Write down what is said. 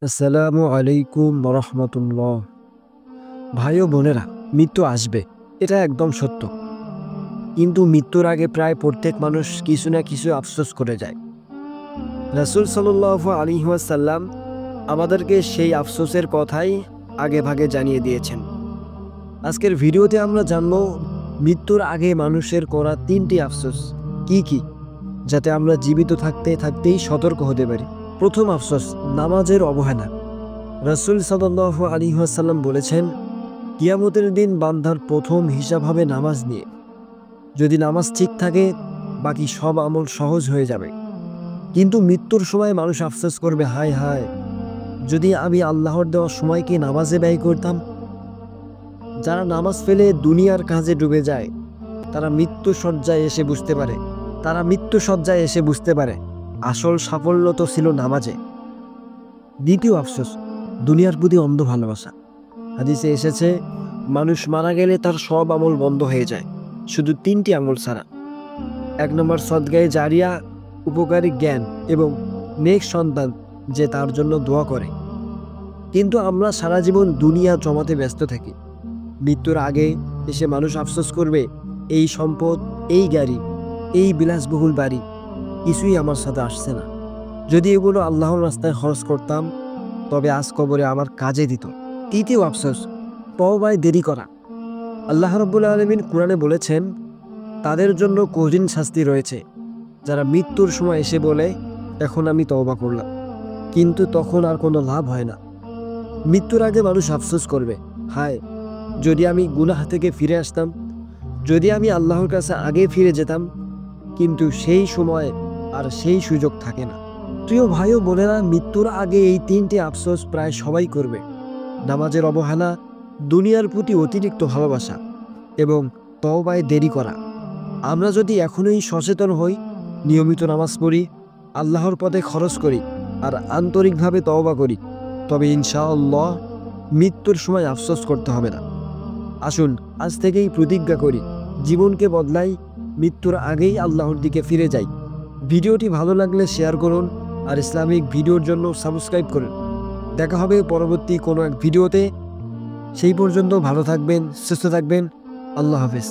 আসসালামু আলাইকুম রহমতুল্লাহ। ভাই ও বোনেরা, মৃত্যু আসবে, এটা একদম সত্য। কিন্তু মৃত্যুর আগে প্রায় প্রত্যেক মানুষ কিছু না কিছু আফসোস করে যায়। রাসূল সাল্লাল্লাহু আলাইহি ওয়াসাল্লাম আমাদেরকে সেই আফসোসের কথাই আগে ভাগে জানিয়ে দিয়েছেন। আজকের ভিডিওতে আমরা জানব মৃত্যুর আগে মানুষের করা 3টি আফসোস কি কি, যাতে আমরা জীবিত থাকতে থাকতেই সতর্ক হতে পারি। প্রথম আফসোস, নামাজের অবহেলা। রাসূল সাল্লাল্লাহু আলাইহি ওয়াসাল্লাম বলেছেন, কিয়ামতের দিন বান্দার প্রথম হিসাব হবে নামাজ নিয়ে। যদি নামাজ ঠিক থাকে, বাকি সব আমল সহজ হয়ে যাবে। কিন্তু মৃত্যুর সময় মানুষ আফসোস করবে, হায় হায়, যদি আমি আল্লাহর দেওয়া সময়কে নামাজে ব্যয় করতাম। যারা নামাজ ফেলে দুনিয়ার কাজে ডুবে যায়, তারা মৃত্যু সজ্জায় এসে বুঝতে পারে আসল সাফল্য তো ছিল নামাজে। দ্বিতীয় আফসোস, দুনিয়ার প্রতি অন্ধ ভালোবাসা। হাদিসে এসেছে, মানুষ মারা গেলে তার সব আমল বন্ধ হয়ে যায়, শুধু 3টি আমল ছাড়া। 1 নম্বর সদগায়ে জারিয়া, উপকারী জ্ঞান এবং নেক সন্তান যে তার জন্য দোয়া করে। কিন্তু আমরা সারা জীবন দুনিয়া জমাতে ব্যস্ত থাকি। মৃত্যুর আগে এসে মানুষ আফসোস করবে, এই সম্পদ, এই গাড়ি, এই বিলাসবহুল বাড়ি কিছুই আমার সাথে আসছে না। যদি এগুলো আল্লাহর রাস্তায় খরচ করতাম, তবে আজ কবরে আমার কাজে দিত। তৃতীয় আফসোস, তওবায় দেরি করা। আল্লাহ রাব্বুল আলামিন কুরআনে বলেছেন, তাদের জন্য কঠিন শাস্তি রয়েছে, যারা মৃত্যুর সময় এসে বলে, এখন আমি তওবা করলাম, কিন্তু তখন আর কোনো লাভ হয় না। মৃত্যুর আগে মানুষ আফসোস করবে, হায়, যদি আমি গুনাহ থেকে ফিরে আসতাম, যদি আমি আল্লাহর কাছে আগে ফিরে যেতাম। কিন্তু সেই সময় আর সেই সুযোগ থাকে না। প্রিয় ভাই ও বোনেরা, মৃত্যুর আগে এই 3টি আফসোস প্রায় সবাই করবে। নামাজের অবহেলা, দুনিয়ার প্রতি অতিরিক্ত ভালোবাসা এবং তওবায় দেরি করা। আমরা যদি এখনই সচেতন হই, নিয়মিত নামাজ পড়ি, আল্লাহর পথে খরচ করি আর আন্তরিকভাবে তওবা করি, তবে ইনশাআল্লাহ মৃত্যুর সময় আফসোস করতে হবে না। আসুন আজ থেকেই প্রতিজ্ঞা করি, জীবনকে বদলাই, মৃত্যুর আগেই আল্লাহর দিকে ফিরে যাই। ভিডিওটি ভালো লাগলে শেয়ার করুন আর ইসলামিক ভিডিওর জন্য সাবস্ক্রাইব করুন। দেখা হবে পরবর্তী কোনো এক ভিডিওতে। সেই পর্যন্ত ভালো থাকবেন, সুস্থ থাকবেন। আল্লাহ হাফেজ।